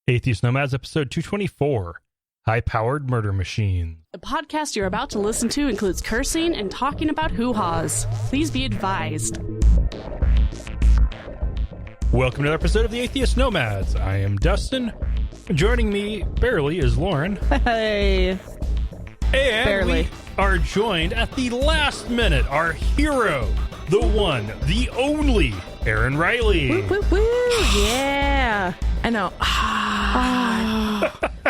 Atheist Nomads, episode 224, High-Powered Murder Machine. The podcast you're about to listen to includes cursing and talking about hoo-haws. Please be advised. Welcome to another episode of the Atheist Nomads. I am Dustin. Joining me, barely, is Lauren. Hey. And Barely. we are joined at the last minute, our hero, the one, the only, Erin Riley. Woo, woo, woo. Yeah. I know.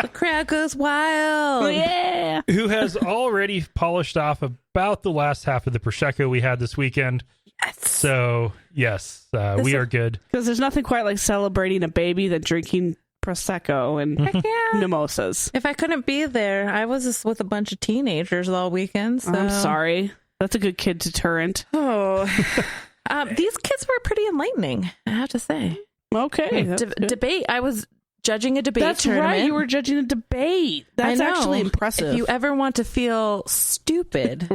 The crowd goes wild. Yeah. Who has already polished off about the last half of the Prosecco we had this weekend. Yes. So, yes, we are good. Because there's nothing quite like celebrating a baby than drinking Prosecco and mimosas. If I couldn't be there, I was just with a bunch of teenagers all weekend. So. I'm sorry. That's a good kid deterrent. Oh. These kids were pretty enlightening, I have to say. Okay. Debate. I was judging a debate That's tournament. right. You were judging a debate. That's actually impressive. If you ever want to feel stupid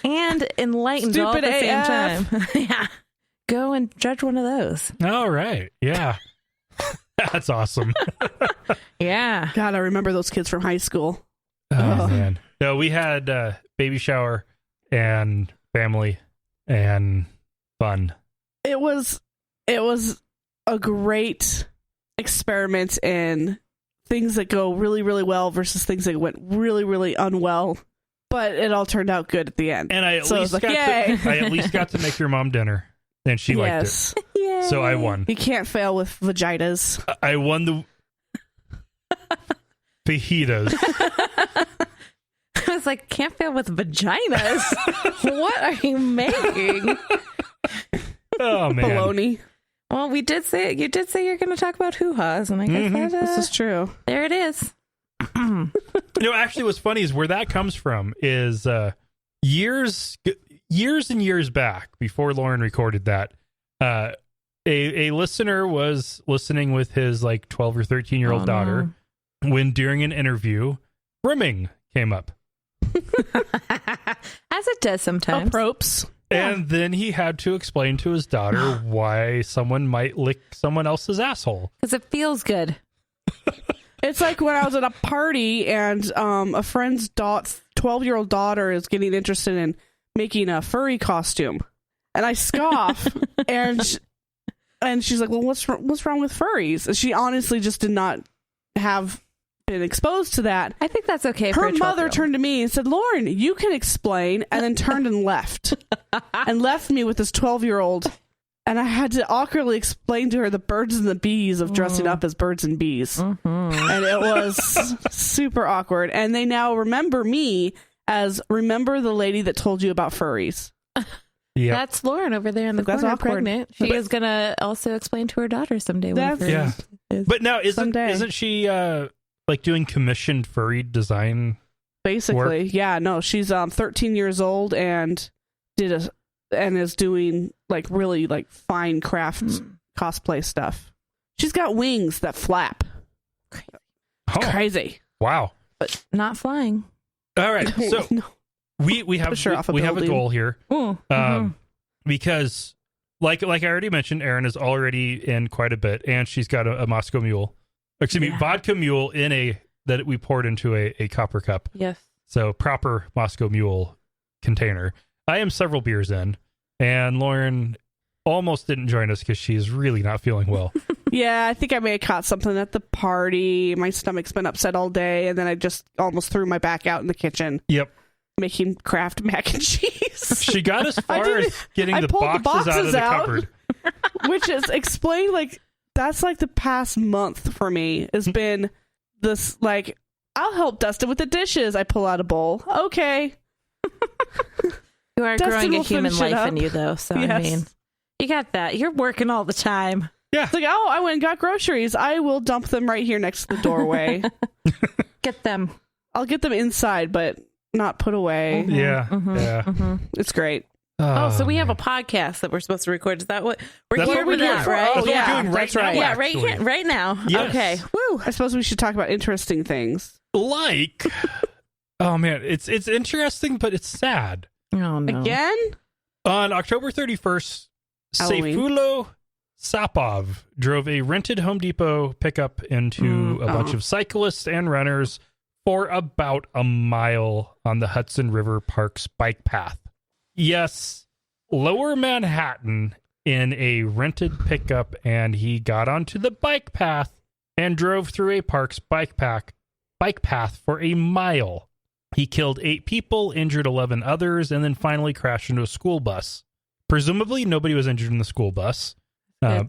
and enlightened all at the same time, yeah, go and judge one of those. All right. Yeah. That's awesome. Yeah. God, I remember those kids from high school. Oh, man. No, we had baby shower and family and fun. It was a great experiment in things that go really, really well versus things that went really, really unwell. But it all turned out good at the end. And I at least yay. I at least got to make your mom dinner, and she liked it. Yay. So I won. You can't fail with vaginas. I won the fajitas. I was like, can't fail with vaginas. What are you making? Oh man, Baloney. Well, you did say you're going to talk about hoo-haws, and I guess This is true. there it is. Actually, what's funny is where that comes from is years and years back, before Lauren recorded that, a listener was listening with his like 12 or 13-year-old daughter when during an interview, rimming came up. As it does sometimes. Apropes. And then he had to explain to his daughter why someone might lick someone else's asshole. Because it feels good. It's like when I was at a party and a friend's 12-year-old daughter is getting interested in making a furry costume. And I scoff and she's like, well, what's wrong with furries? And she honestly just did not have been exposed to that. I think that's okay. Her mother turned to me and said, Lauren, you can explain, and then turned and left. And left me with this 12-year-old. And I had to awkwardly explain to her the birds and the bees of dressing up as birds and bees. And it was super awkward. And they now remember me as, remember the lady that told you about furries. Yeah, That's Lauren over there in the That's corner, awkward. pregnant. She is going to also explain to her daughter someday. That's- But now Someday. isn't she like doing commissioned furry design? Basically, yeah, no, she's 13 years old and is doing like really like fine craft cosplay stuff. She's got wings that flap. Oh, Crazy. wow. But not flying. All right, so No. we have Push her off a we have a building. goal here. Mm-hmm. Because like I already mentioned, Erin is already in quite a bit, and she's got a Moscow Mule. Excuse me, vodka mule that we poured into a copper cup. Yes. So proper Moscow Mule container. I am several beers in, and Lauren almost didn't join us because she's really not feeling well. Yeah, I think I may have caught something at the party. My stomach's been upset all day, and then I just almost threw my back out in the kitchen. Yep. Making Kraft mac and cheese. She got as far as getting I the pulled the boxes out of boxes the out. cupboard. Which is explained like that's like the past month for me has been this like, I'll help Dustin with the dishes. I pull out a bowl. Okay. You are Dustin growing a will human finish it life up. in you, though. So, Yes. I mean, you got that. You're working all the time. Yeah. It's like, oh, I went and got groceries. I will dump them right here next to the doorway. Get them. I'll get them inside, but not put away. Yeah. Yeah. It's great. Oh, so we have man. a podcast that we're supposed to record. Is that what we're That's here what we're for? doing That, for- right? that's what yeah, we're doing right that's now. right. Yeah, right actually. here, right now. Yes. Okay. Woo. I suppose we should talk about interesting things. Like, oh man, it's interesting, but it's sad. Oh no. Again? On October 31st, Halloween. Seifulo Sapov drove a rented Home Depot pickup into a bunch of cyclists and runners for about a mile on the Hudson River Park's bike path. Yes, Lower Manhattan in a rented pickup, and he got onto the bike path and drove through a park's bike path for a mile. He killed 8 people, injured 11 others, and then finally crashed into a school bus. Presumably, nobody was injured in the school bus. I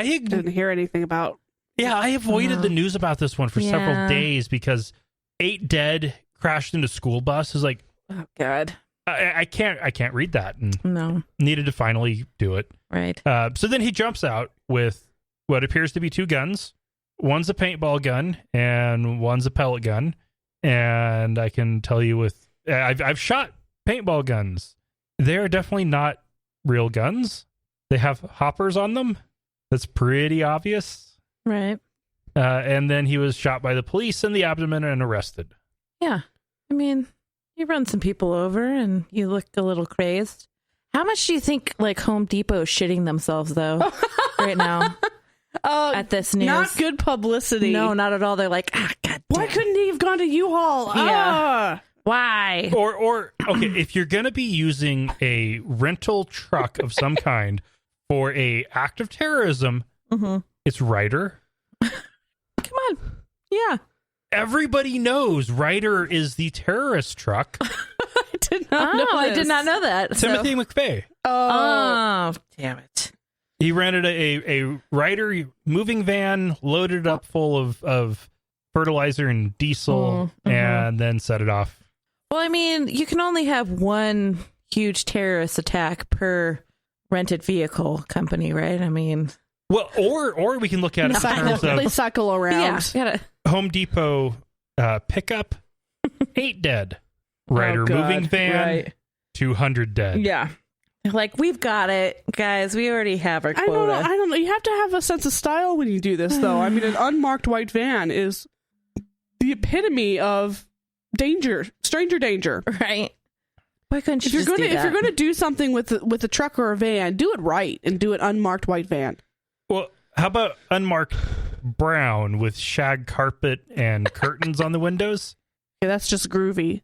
didn't hear anything about. Yeah, I avoided the news about this one for several days because 8 dead crashed into school bus is like, oh God, I can't read that, and no, needed to finally do it. Right. So then he jumps out with what appears to be 2 guns. One's a paintball gun and one's a pellet gun. And I can tell you I've shot paintball guns. They are definitely not real guns. They have hoppers on them. That's pretty obvious. Right. And then he was shot by the police in the abdomen and arrested. Yeah. I mean, you run some people over and you look a little crazed. How much do you think like Home Depot is shitting themselves though right now? At this news. Not good publicity. No, not at all. They're like, God why couldn't he have gone to U-Haul? Yeah. Why? Or okay, if you're going to be using a rental truck of some kind for a act of terrorism, it's Ryder. Come on. Yeah. Everybody knows Ryder is the terrorist truck. I did not know I did not know that. Timothy McVeigh. Oh, damn it. He rented a Ryder moving van, loaded it up full of fertilizer and diesel, and then set it off. Well, I mean, you can only have one huge terrorist attack per rented vehicle company, right? I mean... Well, or we can look at it in terms of... They cycle around. Yeah, Home Depot pickup, 8 dead. Ryder moving van, 200 dead. Yeah. Like, we've got it, guys. We already have our quota. I don't know. You have to have a sense of style when you do this, though. I mean, an unmarked white van is the epitome of danger, stranger danger. Right. Why couldn't you if you're going to do something with a truck or a van, do it right and do an unmarked white van. Well, how about unmarked brown with shag carpet and curtains on the windows? Yeah, that's just groovy.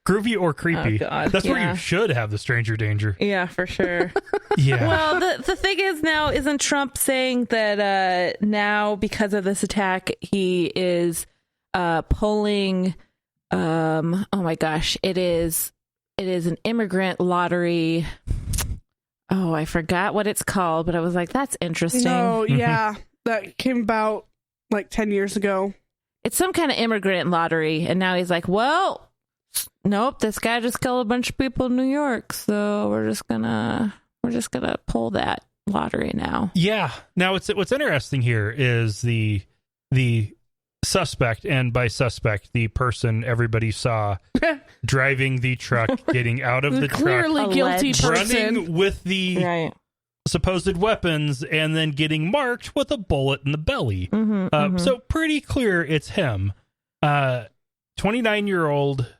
Groovy or creepy. Oh, God. That's where you should have the stranger danger. Yeah, for sure. Yeah. Well, the thing is now, isn't Trump saying that now because of this attack, he is pulling, oh my gosh, it is an immigrant lottery. Oh, I forgot what it's called, but I was like, that's interesting. No, yeah. That came about like 10 years ago. It's some kind of immigrant lottery. And now he's like, well, nope, this guy just killed a bunch of people in New York, so we're just gonna pull that lottery now. Yeah. Now what's interesting here is the suspect, and by suspect, the person everybody saw driving the truck, getting out of the clearly truck, guilty person, running with the supposed weapons, and then getting marked with a bullet in the belly. So pretty clear it's him. 29-year-old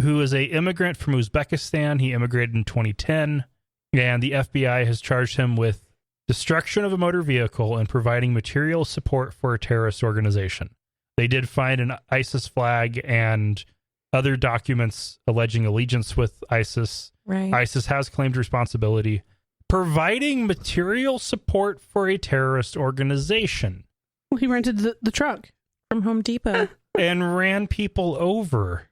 who is a immigrant from Uzbekistan. He immigrated in 2010, and the FBI has charged him with destruction of a motor vehicle and providing material support for a terrorist organization. They did find an ISIS flag and other documents alleging allegiance with ISIS. Right. ISIS has claimed responsibility. Providing material support for a terrorist organization. Well, he rented the truck from Home Depot and ran people over.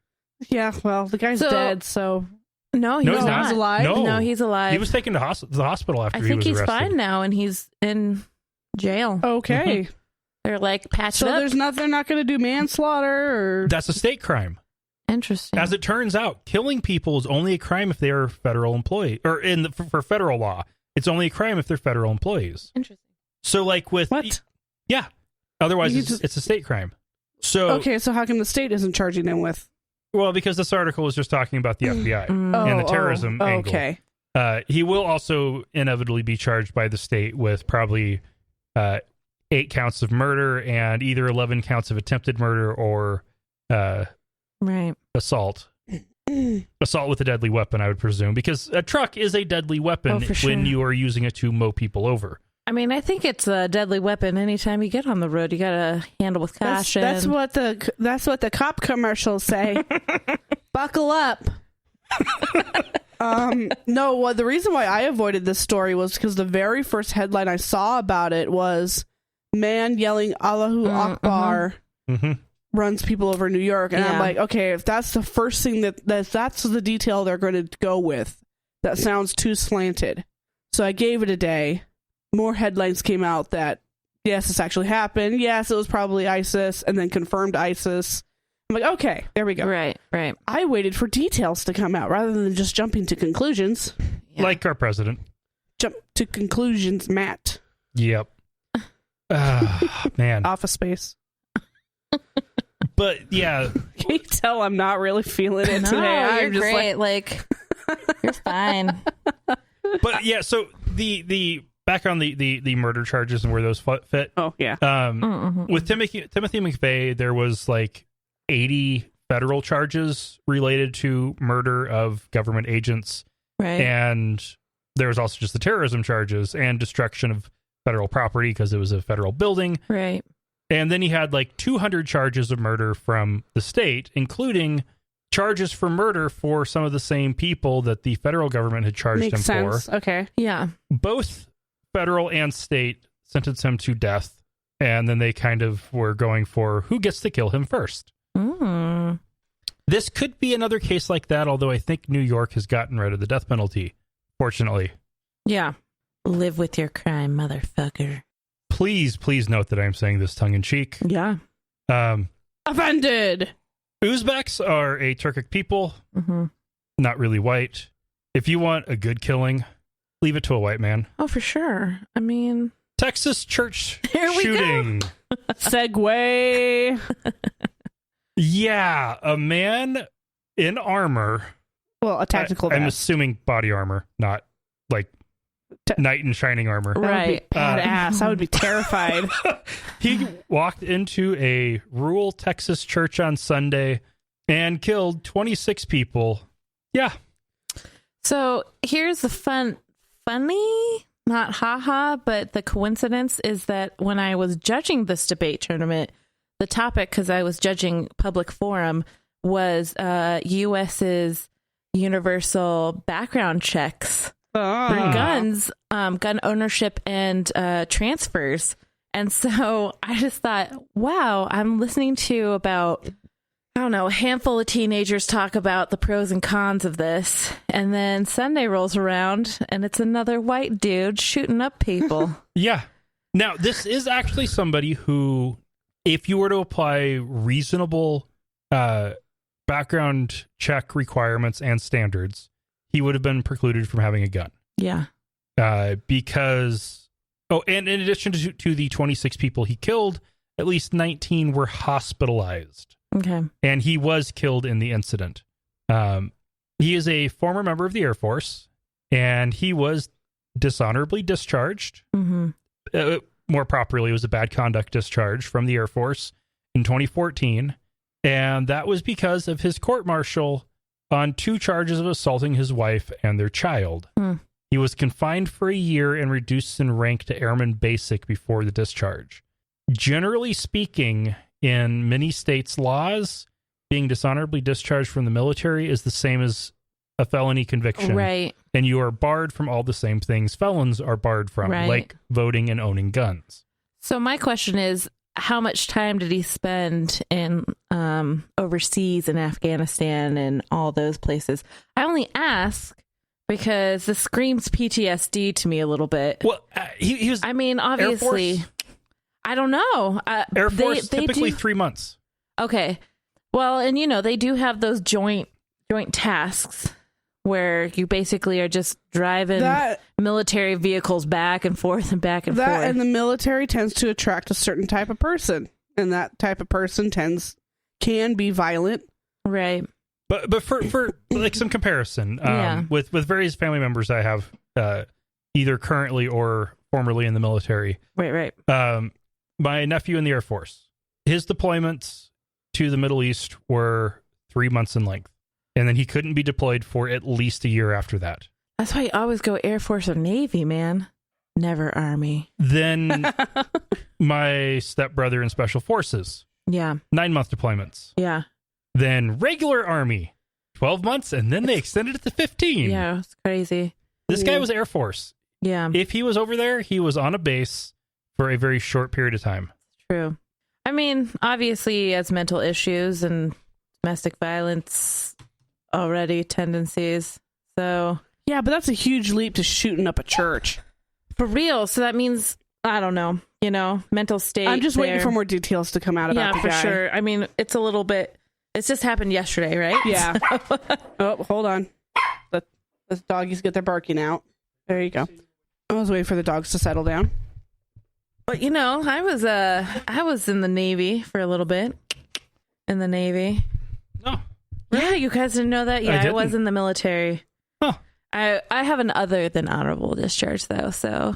Yeah, well, the guy's dead, so... No, he's not. He's alive? No, he's alive. He was taken to the hospital after he was arrested. I think he's fine now, and he's in jail. Okay. They're like patched up. So they're not going to do manslaughter or... That's a state crime. Interesting. As it turns out, killing people is only a crime if they are federal employees. Or for federal law, it's only a crime if they're federal employees. Interesting. So like with... What? Yeah. Otherwise, it's a state crime. So okay, so how come the state isn't charging him with... Well, because this article is just talking about the FBI and the terrorism angle. Okay. He will also inevitably be charged by the state with probably 8 counts of murder and either 11 counts of attempted murder or right. assault. assault with a deadly weapon, I would presume, because a truck is a deadly weapon for sure. when you are using it to mow people over. I mean, I think it's a deadly weapon anytime you get on the road. You got to handle with caution. That's what the cop commercials say. Buckle up. No, well, the reason why I avoided this story was because the very first headline I saw about it was man yelling Allahu Akbar runs people over New York. And I'm like, okay, if that's the first thing that's the detail they're going to go with, that sounds too slanted. So I gave it a day. More headlines came out that, yes, this actually happened. Yes, it was probably ISIS, and then confirmed ISIS. I'm like, okay, there we go. Right. I waited for details to come out rather than just jumping to conclusions. Yeah. Like our president. Jump to conclusions, Matt. Yep. Man. Office Space. But yeah. Can you tell I'm not really feeling it today? You're I'm just great. Like you're fine. But yeah, so the back on the murder charges and where those fit. Oh, yeah. With Timothy McVeigh, there was like 80 federal charges related to murder of government agents. Right. And there was also just the terrorism charges and destruction of federal property because it was a federal building. Right. And then he had like 200 charges of murder from the state, including charges for murder for some of the same people that the federal government had charged Makes him sense. for. Okay. Yeah. Both federal and state sentenced him to death, and then they kind of were going for who gets to kill him first. This could be another case like that, although I think New York has gotten rid of the death penalty, fortunately. Yeah. Live with your crime, motherfucker. Please note that I'm saying this tongue-in-cheek. Yeah. Offended. Uzbeks are a Turkic people, not really white. If you want a good killing, leave it to a white man. Oh, for sure. I mean... Texas church Here we shooting. go. Segway. Yeah, a man in armor. Well, a tactical I'm vest. assuming body armor, not like knight in shining armor. Right. Badass. I would be terrified. He walked into a rural Texas church on Sunday and killed 26 people. Yeah. So here's the funny, not haha, but the coincidence is that when I was judging this debate tournament, the topic, because I was judging public forum, was U.S.'s universal background checks for guns, gun ownership and transfers. And so I just thought, wow, I'm listening to about, I don't know, a handful of teenagers talk about the pros and cons of this. And then Sunday rolls around and it's another white dude shooting up people. Yeah. Now, this is actually somebody who, if you were to apply reasonable background check requirements and standards, he would have been precluded from having a gun. Yeah. Because, and in addition to the 26 people he killed, at least 19 were hospitalized. Okay. And he was killed in the incident. He is a former member of the Air Force, and he was dishonorably discharged. More properly, it was a bad conduct discharge from the Air Force in 2014. And that was because of his court-martial on 2 charges of assaulting his wife and their child. He was confined for a year and reduced in rank to Airman Basic before the discharge. Generally speaking, in many states' laws, being dishonorably discharged from the military is the same as a felony conviction. Right. And you are barred from all the same things felons are barred from, like voting and owning guns. So my question is, how much time did he spend in overseas in Afghanistan and all those places? I only ask because this screams PTSD to me a little bit. Well, he was... I mean, obviously... I don't know. Air Force, they typically do... 3 months. Okay. Well, and they do have those joint tasks where you basically are just driving military vehicles back and forth and back and forth. And the military tends to attract a certain type of person, and that type of person can be violent. Right. But for like some comparison, with various family members I have either currently or formerly in the military. Right. My nephew in the Air Force, his deployments to the Middle East were 3 months in length. And then he couldn't be deployed for at least a year after that. That's why you always go Air Force or Navy, man. Never Army. Then my stepbrother in Special Forces. Yeah. 9-month deployments. Yeah. Then regular Army. 12 months, and then they extended it to 15. Yeah, it's crazy. This guy was Air Force. Yeah. If he was over there, he was on a base for a very short period of time. True. I mean, obviously he has mental issues and domestic violence already tendencies. So Yeah, but that's a huge leap to shooting up a church. for real. So that means, I don't know, mental state. I'm just waiting there. for more details to come out about the for guy. sure. I mean, it's a little bit, it's just happened yesterday, right? Yeah. Oh, hold on. Let the doggies get their barking out. There you go. I was waiting for the dogs to settle down. But I was in the Navy for a little bit. In the Navy. No. Yeah, you guys didn't know that? Yeah, I was didn't. in the military. Huh. I have an other than honorable discharge though, so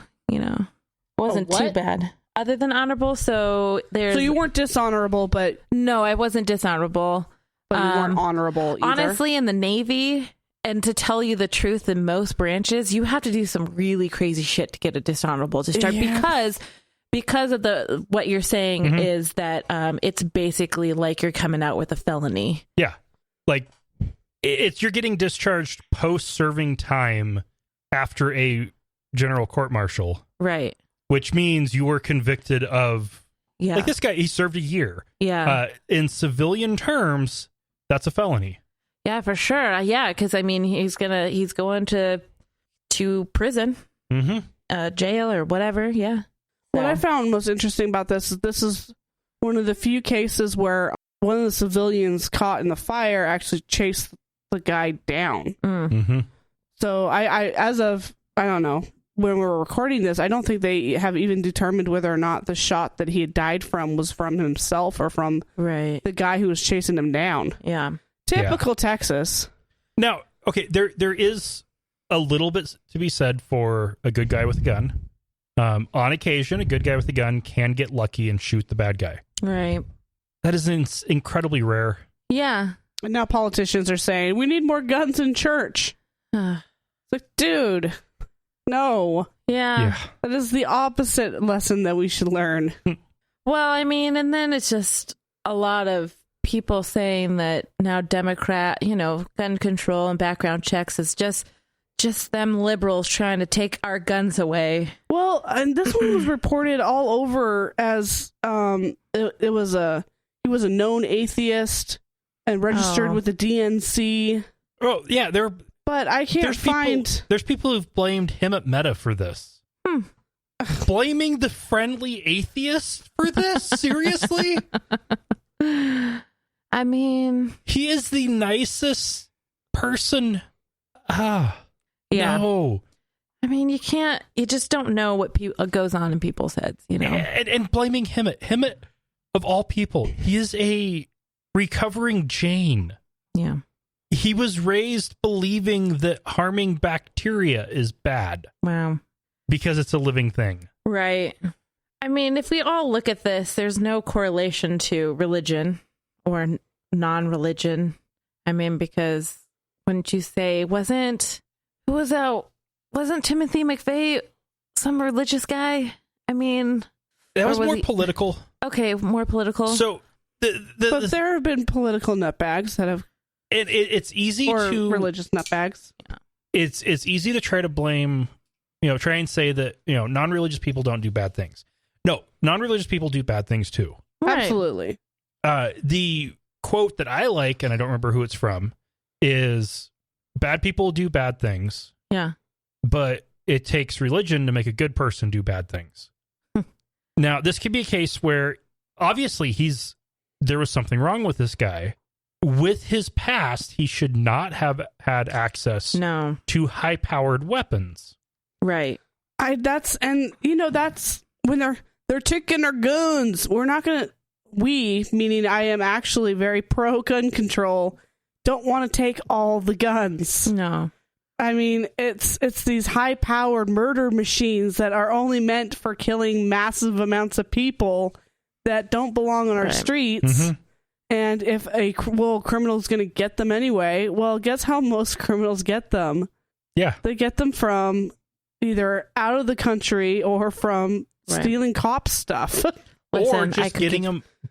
wasn't too what? bad. Other than honorable, so there's So you weren't dishonorable, but no, I wasn't dishonorable. you weren't honorable either. Honestly, in the Navy, and to tell you the truth, in most branches, you have to do some really crazy shit to get a dishonorable discharge because of what you're saying is that it's basically like you're coming out with a felony. Yeah. Like, you're getting discharged post-serving time after a general court-martial. Right. Which means you were convicted of... Yeah. Like, this guy, he served a year. Yeah. In civilian terms, that's a felony. Yeah, for sure. Yeah, because I mean, he's going to prison, jail or whatever. Yeah. What I found most interesting about this is one of the few cases where one of the civilians caught in the fire actually chased the guy down. So I as of, I don't know, when we're recording this, I don't think they have even determined whether or not the shot that he had died from was from himself or from the guy who was chasing him down. Yeah. Typical Texas. Now, okay, there is a little bit to be said for a good guy with a gun. On occasion, a good guy with a gun can get lucky and shoot the bad guy. Right. That is incredibly rare. Yeah. And now politicians are saying, we need more guns in church. It's like, dude, no. Yeah. That is the opposite lesson that we should learn. Well, I mean, and then it's just a lot of people saying that now Democrat, gun control and background checks is just them liberals trying to take our guns away. Well, and this one was reported all over as he was a known atheist and registered with the DNC. Oh, yeah, but I can't find... There's people who've blamed him at Meta for this. Blaming the friendly atheist for this? Seriously? I mean... He is the nicest person. Yeah. No. I mean, you just don't know what goes on in people's heads, And blaming him at, of all people, he is a recovering Jain. Yeah. He was raised believing that harming bacteria is bad. Wow. Because it's a living thing. Right. I mean, if we all look at this, there's no correlation to religion or non-religion. I mean, because wouldn't you say, wasn't Timothy McVeigh some religious guy? I mean... That was more political. Okay, more political. So, but there have been political nutbags that have... It's easy to... religious nutbags. Yeah. It's easy to try to blame, try and say that, non-religious people don't do bad things. No, non-religious people do bad things too. Right. Absolutely. The quote that I like, and I don't remember who it's from, is bad people do bad things. Yeah. But it takes religion to make a good person do bad things. Now, this could be a case where obviously there was something wrong with this guy. With his past, he should not have had access to high-powered weapons. Right. That's when they're taking our guns. We're not going to, meaning I am actually very pro-gun control, don't want to take all the guns. No. I mean, it's these high-powered murder machines that are only meant for killing massive amounts of people that don't belong on our streets. And if criminal's going to get them anyway, well, guess how most criminals get them? Yeah. They get them from either out of the country or from stealing cop stuff. Or just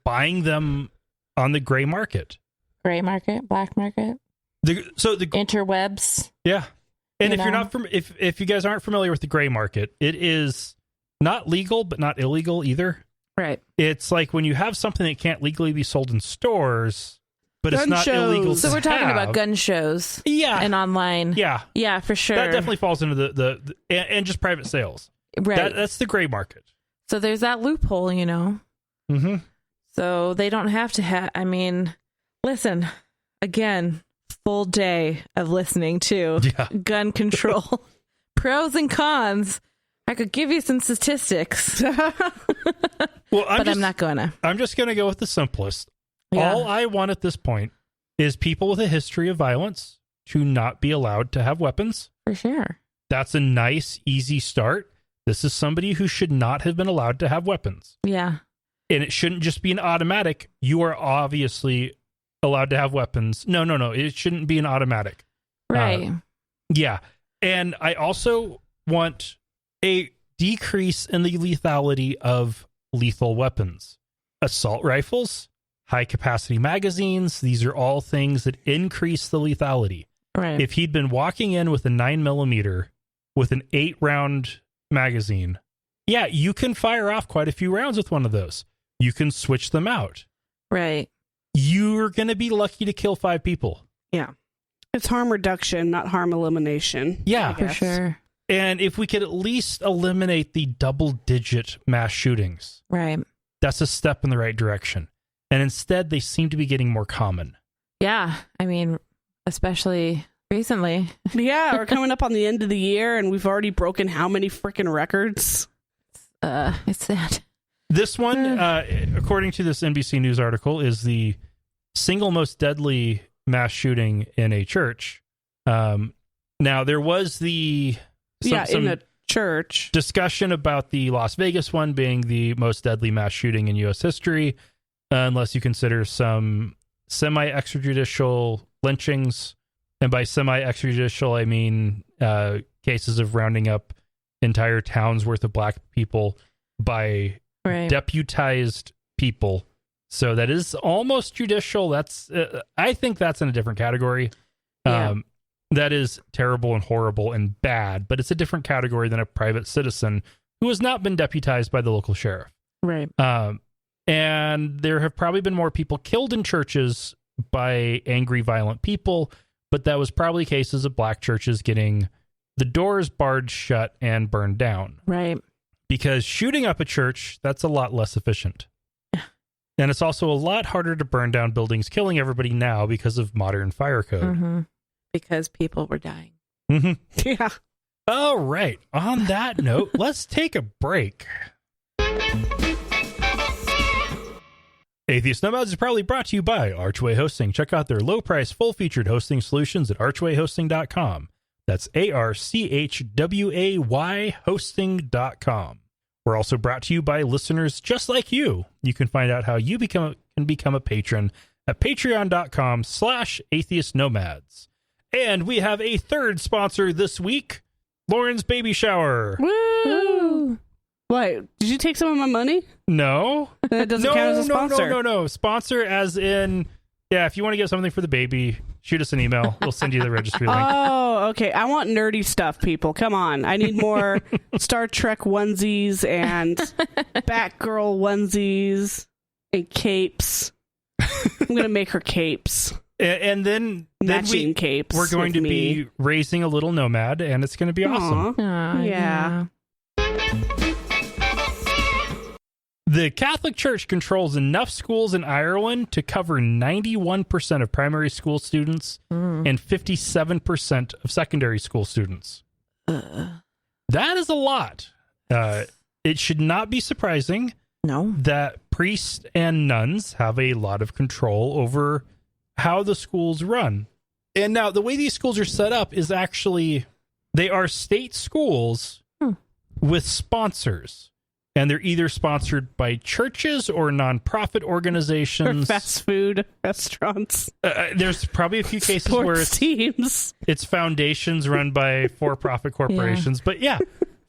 buying them on the gray market. Gray market, black market. The interwebs. Yeah. And if you guys aren't familiar with the gray market, it is not legal, but not illegal either. Right. It's like when you have something that can't legally be sold in stores, but Gun it's not shows. illegal. So we're talking about gun shows. Yeah. And online. Yeah. Yeah, for sure. That definitely falls into the and just private sales. Right. That's the gray market. So there's that loophole, Mm-hmm. So they don't have to listen, again, full day of listening to gun control. Pros and cons. I could give you some statistics. Well, I'm not going to. I'm just going to go with the simplest. Yeah. All I want at this point is people with a history of violence to not be allowed to have weapons. For sure. That's a nice, easy start. This is somebody who should not have been allowed to have weapons. Yeah. And it shouldn't just be an automatic. You are obviously allowed to have weapons. No. It shouldn't be an automatic. Right. Yeah. And I also want a decrease in the lethality of lethal weapons. Assault rifles, high capacity magazines, these are all things that increase the lethality. Right. If he'd been walking in with a 9mm with an 8-round magazine, yeah, you can fire off quite a few rounds with one of those. You can switch them out. Right. You're going to be lucky to kill 5 people. Yeah. It's harm reduction, not harm elimination. Yeah. For sure. And if we could at least eliminate the double-digit mass shootings, right, that's a step in the right direction. And instead, they seem to be getting more common. Yeah. Especially recently. Yeah, we're coming up on the end of the year, and we've already broken how many freaking records? It's sad. This one, according to this NBC News article, is the single most deadly mass shooting in a church. Now, there was in a church discussion about the Las Vegas one being the most deadly mass shooting in U.S. history, unless you consider some semi-extrajudicial lynchings. And by semi-extrajudicial, I mean cases of rounding up entire towns worth of black people by deputized people. So that is almost judicial. That's I think that's in a different category. Yeah. That is terrible and horrible and bad, but it's a different category than a private citizen who has not been deputized by the local sheriff. Right. And there have probably been more people killed in churches by angry, violent people, but that was probably cases of black churches getting the doors barred shut and burned down. Right. Because shooting up a church, that's a lot less efficient. And it's also a lot harder to burn down buildings, killing everybody now because of modern fire code. Mm-hmm. Because people were dying. Mm-hmm. Yeah. All right. On that note, let's take a break. Atheist Nomads is probably brought to you by Archway Hosting. Check out their low-price, full-featured hosting solutions at archwayhosting.com. That's ARCHWAY hosting.com. We're also brought to you by listeners just like you. You can find out how you can become a patron at patreon.com/atheistnomads. And we have a third sponsor this week, Lauren's Baby Shower. Woo! What? Did you take some of my money? No. That doesn't count as a sponsor. No. Sponsor as in, yeah, if you want to get something for the baby, shoot us an email. We'll send you the registry link. Oh, okay. I want nerdy stuff, people. Come on. I need more Star Trek onesies and Batgirl onesies and capes. I'm going to make her capes. And then matching capes. We're going to be raising a little nomad, and it's going to be awesome. Yeah. The Catholic Church controls enough schools in Ireland to cover 91% of primary school students and 57% of secondary school students. That is a lot. It should not be surprising that priests and nuns have a lot of control over how the schools run. And now the way these schools are set up is actually they are state schools with sponsors. and they're either sponsored by churches or nonprofit Or organizations. fast food restaurants. There's probably a few cases Sports where teams. it's foundations run by for-profit corporations. But yeah,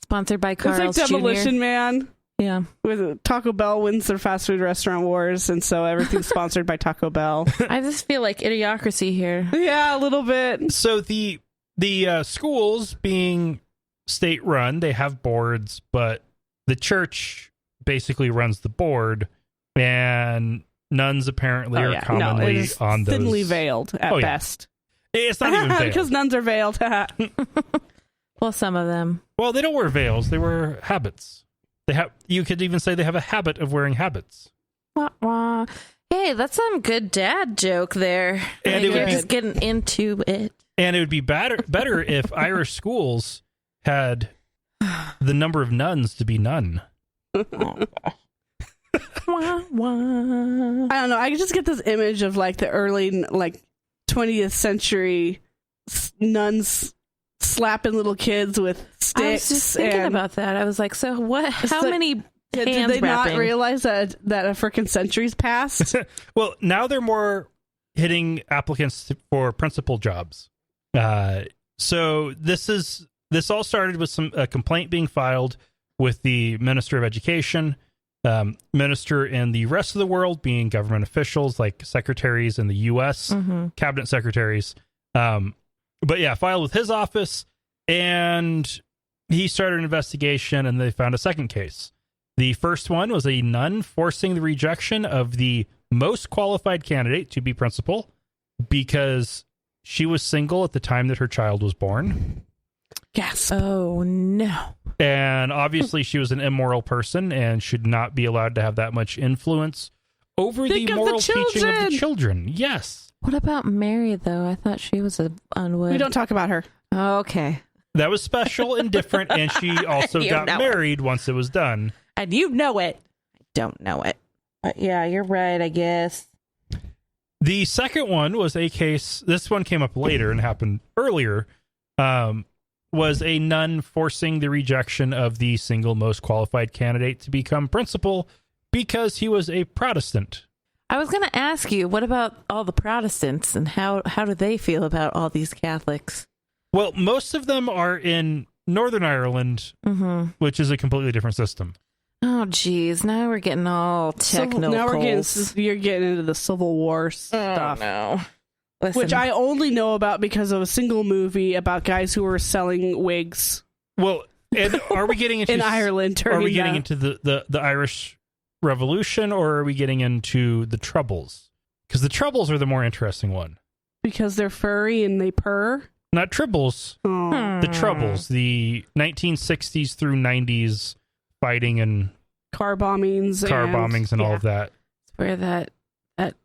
Sponsored by It's Carl's like Demolition Jr. Man. Yeah. With Taco Bell wins their fast food restaurant wars, and so everything's sponsored by Taco Bell. I just feel like idiocracy here. Yeah, a little bit. so the schools being state-run, they have boards, but the church basically runs the board, and nuns apparently are commonly it is on those. thinly veiled at best. It's not even veiled. Because nuns are veiled. Well, some of them. Well, they don't wear veils; they wear habits. You could even say they have a habit of wearing habits. Wah, wah. Hey, that's some good dad joke there. And Like, you're just getting into it. And it would be better if Irish schools had the number of nuns to be none. Wah, wah. I don't know. I just get this image of like the early 20th century nuns slapping little kids with sticks. I was just thinking about that. I was like, so what? How like, many did hands they wrapping? not realize that a freaking century's passed? Well, now they're more hitting applicants for principal jobs. So this all started with a complaint being filed with the Minister of Education, minister in the rest of the world being government officials like secretaries in the U.S., cabinet secretaries. But yeah, filed with his office, and he started an investigation, and they found a second case. The first one was a nun forcing the rejection of the most qualified candidate to be principal because she was single at the time that her child was born. Yes. Oh, no. And obviously she was an immoral person and should not be allowed to have that much influence over Think the of the moral teaching of the children. children. Yes. What about Mary, though? I thought she was a unwed. We don't talk about her. Oh, okay. That was special and different, and she also You got know married once it was done. And you know it. I don't know it. But yeah, you're right, I guess. The second one was a case, this one came up later and happened earlier, was a nun forcing the rejection of the single most qualified candidate to become principal because he was a Protestant. I was going to ask you, what about all the Protestants and how do they feel about all these Catholics? Well, most of them are in Northern Ireland, which is a completely different system. Oh, geez. Now we're getting all technical. Now you're getting into the Civil War stuff. Oh, no. Listen, Which I only know about because of a single movie about guys who were selling wigs Well, and are we getting into in Ireland. Are we getting that. into the Irish Revolution, or are we getting into the Troubles? Because the Troubles are the more interesting one. Because they're furry and they purr? Not Tribbles, Oh. the Troubles, the 1960s through 90s fighting and Car bombings. and all of that. where that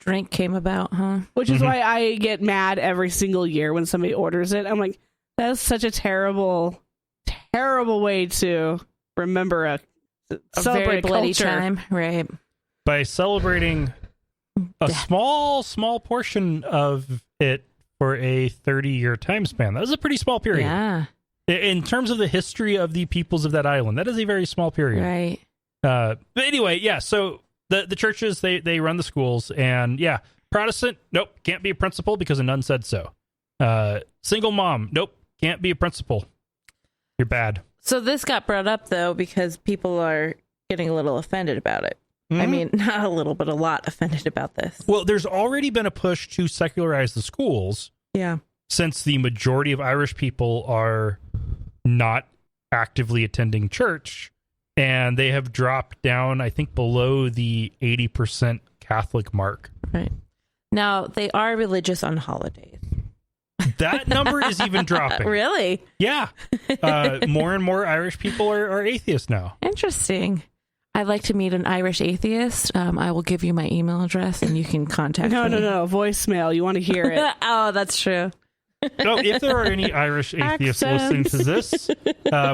drink came about, huh? Which is why I get mad every single year when somebody orders it. I'm like, that is such a terrible, terrible way to remember a celebrate very bloody culture. time, right? By celebrating a small portion of it for a 30-year time span. That was a pretty small period. Yeah, In terms of the history of the peoples of that island, that is a very small period. right. But anyway, yeah, so the churches, they run the schools, and yeah, Protestant, nope, can't be a principal because a nun said so. Single mom, nope, can't be a principal. You're bad. So this got brought up, though, because people are getting a little offended about it. I mean, not a little, but a lot offended about this. Well, there's already been a push to secularize the schools Yeah. since the majority of Irish people are not actively attending church, and they have dropped down, I think, below the 80% Catholic mark. Right. Now, they are religious on holidays. That number is even dropping. Really? Yeah. More and more Irish people are atheists now. Interesting. I'd like to meet an Irish atheist. I will give you my email address and you can contact me. No. Voicemail. You want to hear it. Oh, that's true. No, if there are any Irish atheists listening to this,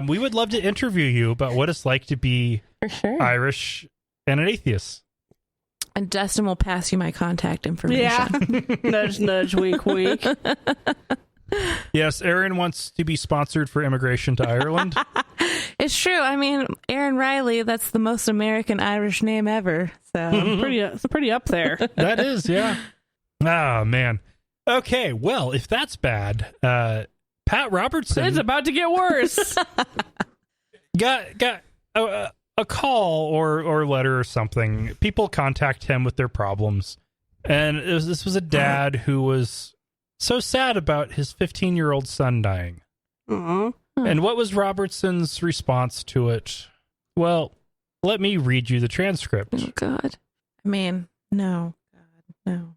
we would love to interview you about what it's like to be For sure. Irish and an atheist. And Dustin will pass you my contact information. Yeah. Nudge, nudge, wink, wink. Yes, Erin wants to be sponsored for immigration to Ireland. It's true. I mean, Erin Riley, that's the most American Irish name ever. So It's pretty up there. That is, yeah. Oh, man. Okay, well, if that's bad, Pat Robertson... It's about to get worse. got a call or letter or something. People contact him with their problems. And this was a dad who was so sad about his 15-year-old son dying. Aw. And what was Robertson's response to it? Well, let me read you the transcript. Oh, God. I mean, no. God, no.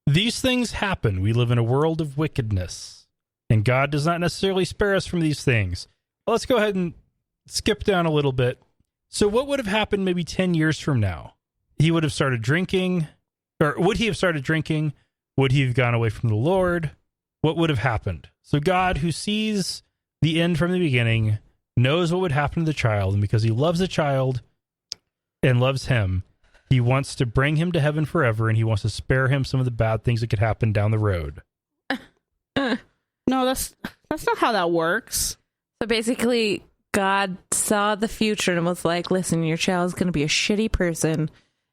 These things happen. We live in a world of wickedness, and God does not necessarily spare us from these things. Well, let's go ahead and skip down a little bit. So what would have happened maybe 10 years from now? He would have started drinking, or would he have started drinking? Would he have gone away from the Lord? What would have happened? So God, who sees the end from the beginning, knows what would happen to the child, and because he loves the child and loves him, he wants to bring him to heaven forever, and he wants to spare him some of the bad things that could happen down the road. No, that's not how that works. So basically, God saw the future and was like, listen, your child's going to be a shitty person,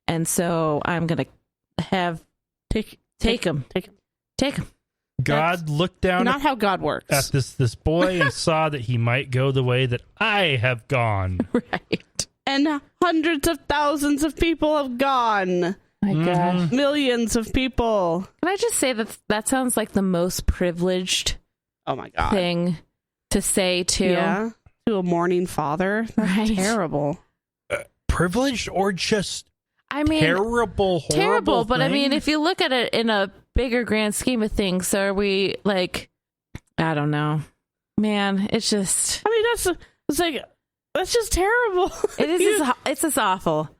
and so I'm going to have take him. God looked down Not how God works. at this boy and saw that he might go the way that I have gone. Right. And hundreds of thousands of people have gone. My God. Millions of people. Can I just say that sounds like the most privileged Oh my God. thing to say to? Yeah. To a mourning father. That's Right. terrible. Privileged or just I mean, terrible, horrible terrible. But I thing? mean, if you look at it in a bigger grand scheme of things, so are we like, I don't know, man, it's just, I mean, that's just terrible. it is, it's just awful.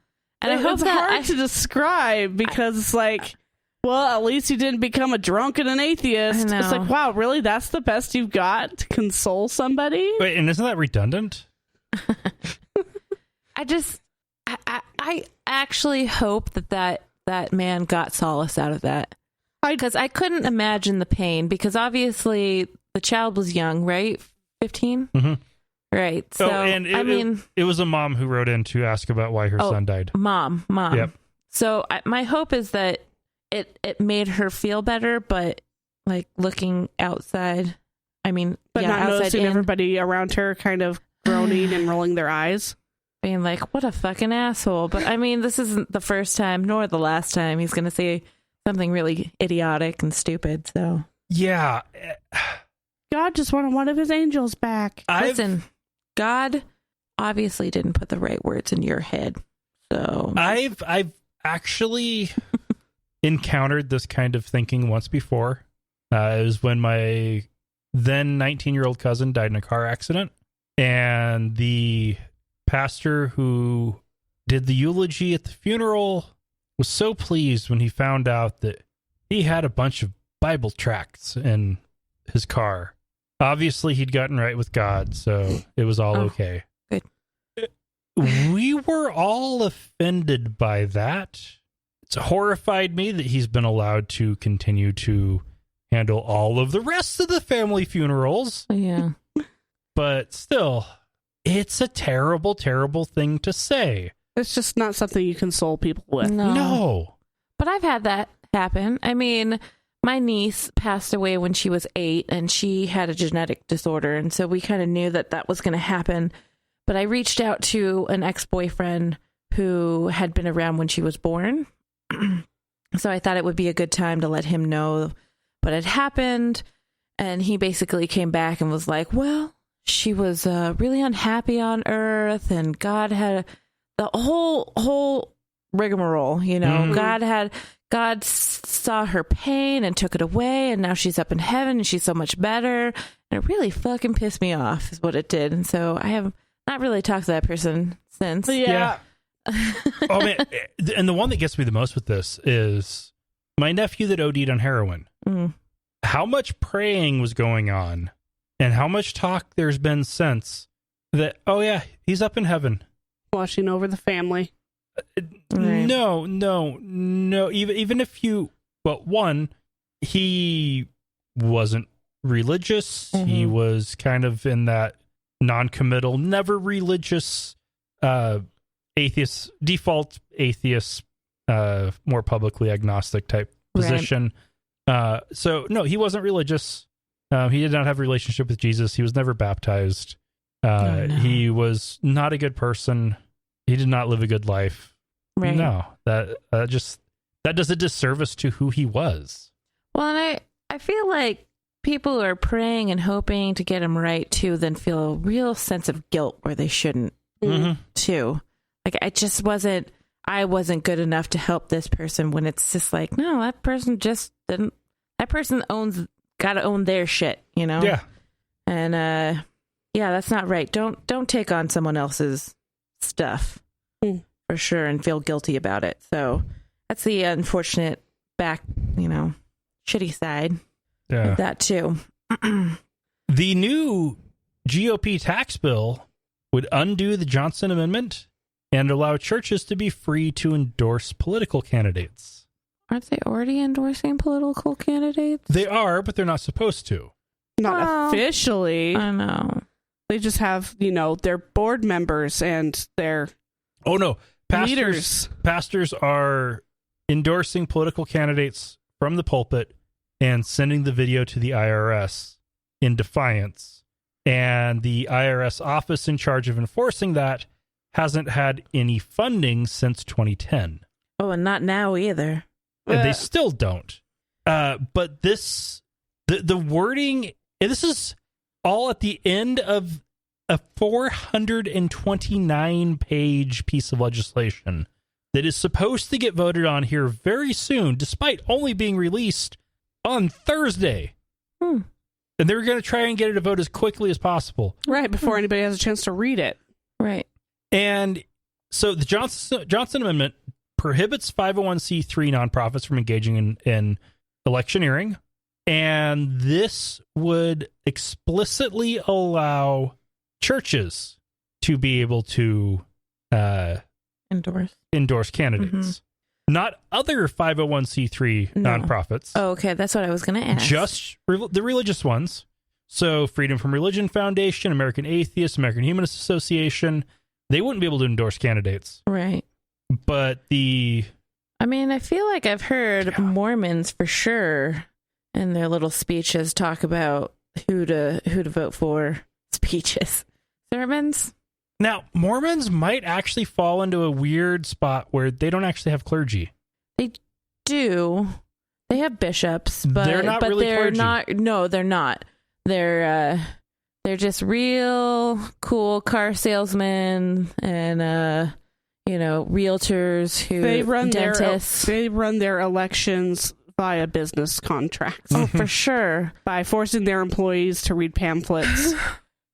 And I hope it's that hard to describe because it's like, well, at least you didn't become a drunk and an atheist. I It's know. like, wow, really? That's the best you've got to console somebody? Wait, and isn't that redundant? I actually hope that man got solace out of that. Because I couldn't imagine the pain, because obviously the child was young, right? 15? Mhm. Right. So, and I mean, it was a mom who wrote in to ask about why her son died. mom. Yep. So my hope is that it made her feel better, but like looking outside, I mean, But yeah, not outside noticing in, everybody around her kind of groaning and rolling their eyes. being like, what a fucking asshole. But I mean, this isn't the first time nor the last time he's going to say something really idiotic and stupid. So Yeah. God just wanted one of his angels back. listen, God obviously didn't put the right words in your head. So I've actually encountered this kind of thinking once before. It was when my then 19-year-old cousin died in a car accident, and the pastor who did the eulogy at the funeral was so pleased when he found out that he had a bunch of Bible tracts in his car. Obviously, he'd gotten right with God, so it was all okay. Good. We were all offended by that. It's horrified me that he's been allowed to continue to handle all of the rest of the family funerals. yeah. But still, it's a terrible, terrible thing to say. It's just not something you console people with. No. But I've had that happen. I mean, my niece passed away when she was 8, and she had a genetic disorder. And so we kind of knew that was going to happen. But I reached out to an ex-boyfriend who had been around when she was born. So I thought it would be a good time to let him know what had happened. And he basically came back and was like, well, she was really unhappy on earth, and God had the whole rigmarole, you know. God saw her pain and took it away, and now she's up in heaven and she's so much better. And it really fucking pissed me off is what it did. And so I have not really talked to that person since. Yeah. Oh man, and the one that gets me the most with this is my nephew that OD'd on heroin. Mm. How much praying was going on, and how much talk there's been since that, oh yeah, he's up in heaven. Washing over the family. Right. No. Even if you, well, one, he wasn't religious. He was kind of in that non-committal, never religious, atheist, default atheist, more publicly agnostic type position. So no, he wasn't religious. He did not have a relationship with Jesus. He was never baptized. He was not a good person. He did not live a good life. Right. No, that does a disservice to who he was. Well, and I feel like people who are praying and hoping to get him right too, then feel a real sense of guilt where they shouldn't too. Like I wasn't good enough to help this person, when it's just like, no, that person just didn't. That person got to own their shit, you know? Yeah. And that's not right. Don't take on someone else's stuff for sure and feel guilty about it. So that's the unfortunate shitty side of that too. The new GOP tax bill would undo the Johnson Amendment and allow churches to be free to endorse political candidates. Aren't they already endorsing political candidates? They are, but they're not supposed to. Not officially. I know. They just have, their board members and their leaders. Pastors are endorsing political candidates from the pulpit and sending the video to the IRS in defiance. And the IRS office in charge of enforcing that hasn't had any funding since 2010. Oh, and not now either. And they still don't. But the wording, and this is all at the end of a 429-page piece of legislation that is supposed to get voted on here very soon, despite only being released on Thursday. And they were going to try and get it a vote as quickly as possible. Right, before anybody has a chance to read it. Right. And so the Johnson Amendment prohibits 501c3 nonprofits from engaging in electioneering. And this would explicitly allow churches to be able to endorse candidates. Not other 501c3 nonprofits. Oh, okay. That's what I was going to ask. Just the religious ones. So Freedom from Religion Foundation, American Atheists, American Humanist Association, they wouldn't be able to endorse candidates. Right. But I feel like I've heard Mormons for sure in their little speeches talk about who to vote for. Speeches. Sermons. Now, Mormons might actually fall into a weird spot where they don't actually have clergy. They do. They have bishops, but they're not really they're clergy. not. No, they're not. They're just real cool car salesmen and realtors who dentists. They run their elections via business contracts. Oh, for sure. By forcing their employees to read pamphlets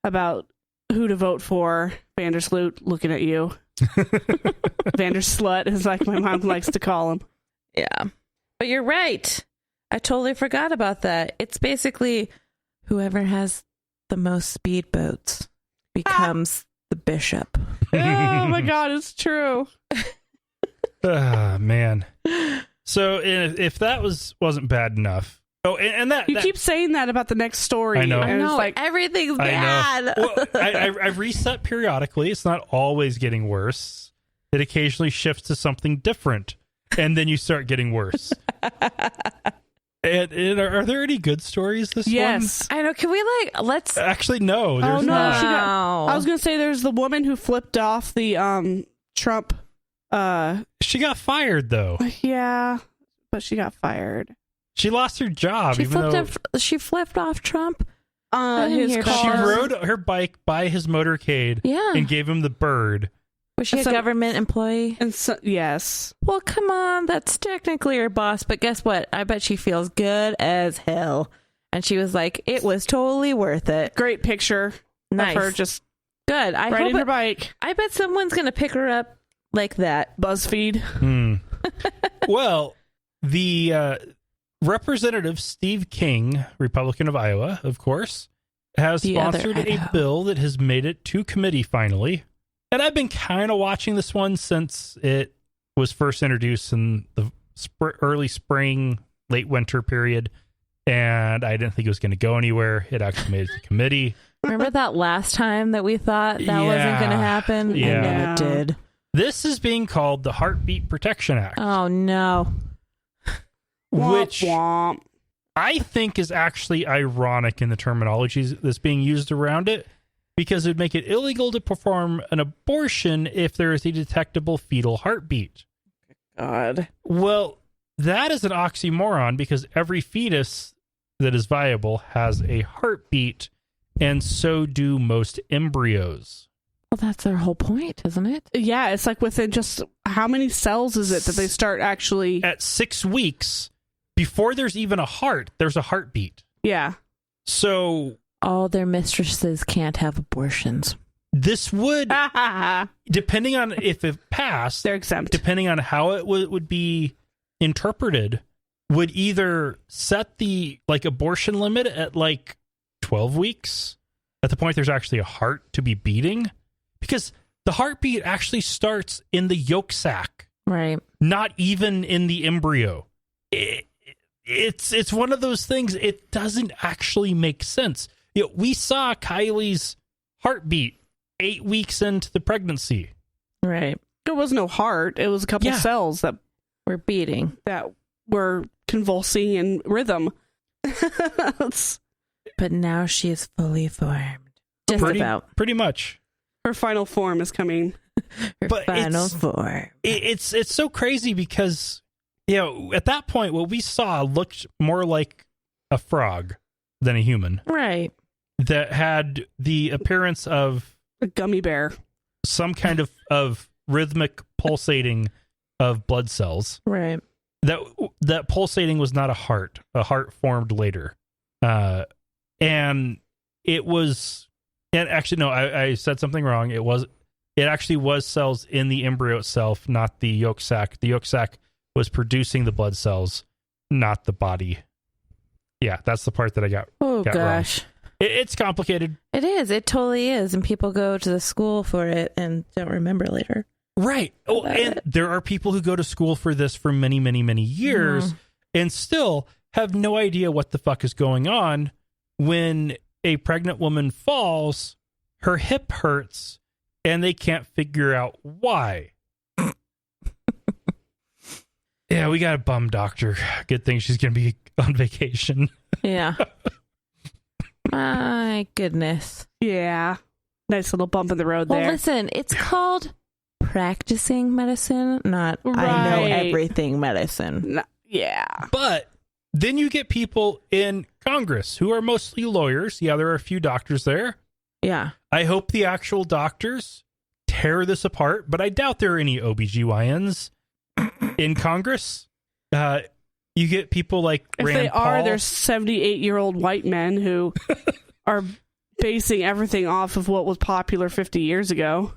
about who to vote for. Vandersloot, looking at you. Vanderslut is like my mom likes to call him. Yeah. But you're right. I totally forgot about that. It's basically whoever has the most speedboats becomes the bishop. Oh my God, it's true. Man. So if that wasn't bad enough. Oh, and that keep saying that about the next story. I know. I know. It's like, Everything's bad. Well, I reset periodically. It's not always getting worse. It occasionally shifts to something different, and then you start getting worse. And are there any good stories this yes. I know. Can we let's actually no. There's oh no, not. I was gonna say there's the woman who flipped off the Trump. She got fired though. Yeah, but she got fired. She lost her job. She flipped off Trump. His car. She rode her bike by his motorcade. Yeah. And gave him the bird. Was she a government employee? And yes. Well, come on. That's technically her boss. But guess what? I bet she feels good as hell. And she was like, it was totally worth it. Great picture. Nice. Of her just good. riding her bike. I bet someone's going to pick her up like that. BuzzFeed. Well, the Representative Steve King, Republican of Iowa, of course, has sponsored a bill that has made it to committee finally. And I've been kind of watching this one since it was first introduced in the early spring, late winter period. and I didn't think it was going to go anywhere. It actually made it to committee. Remember that last time that we thought that wasn't going to happen? Yeah. And then it did. This is being called the Heartbeat Protection Act. Oh, no. Which Womp, womp. I think is actually ironic in the terminology that's being used around it, because it would make it illegal to perform an abortion if there is a detectable fetal heartbeat. God. Well, that is an oxymoron, because every fetus that is viable has a heartbeat, and so do most embryos. Well, that's their whole point, isn't it? Yeah, it's like within just how many cells is it that they start actually... At 6 weeks, before there's even a heart, there's a heartbeat. Yeah. So... all their mistresses can't have abortions. This would, depending on if it passed, They're exempt. depending on how it would be interpreted, would either set the abortion limit at 12 weeks, at the point there's actually a heart to be beating, because the heartbeat actually starts in the yolk sac, Right. not even in the embryo. It's one of those things. It doesn't actually make sense. We saw Kylie's heartbeat 8 weeks into the pregnancy. Right. There was no heart. It was a couple cells that We're beating. were convulsing in rhythm. But now she is fully formed. Just about. Pretty much. Her final form is coming. Her But final form. It's so crazy because, at that point, what we saw looked more like a frog than a human. Right. That had the appearance of A gummy bear. some kind of rhythmic pulsating of blood cells. Right. That pulsating was not a heart. A heart formed later. And it was... And actually, no, I said something wrong. It actually was cells in the embryo itself, not the yolk sac. The yolk sac was producing the blood cells, not the body. Yeah, that's the part that I got. Oh, got gosh. wrong. It's complicated. It is. It totally is. And people go to the school for it and don't remember later. Right. Oh, and there are people who go to school for this for many, many, many years and still have no idea what the fuck is going on. When a pregnant woman falls, her hip hurts, and they can't figure out why. Yeah, we got a bum doctor. Good thing she's going to be on vacation. Yeah. My goodness. Yeah. Nice little bump in the road Well, there. listen, it's called practicing medicine, not I know Right. everything medicine. Yeah. But then you get people in Congress who are mostly lawyers. Yeah, there are a few doctors there. Yeah. I hope the actual doctors tear this apart, but I doubt there are any OBGYNs in Congress. You get people like If Rand they are, Paul. they're 78-year-old white men who are basing everything off of what was popular 50 years ago.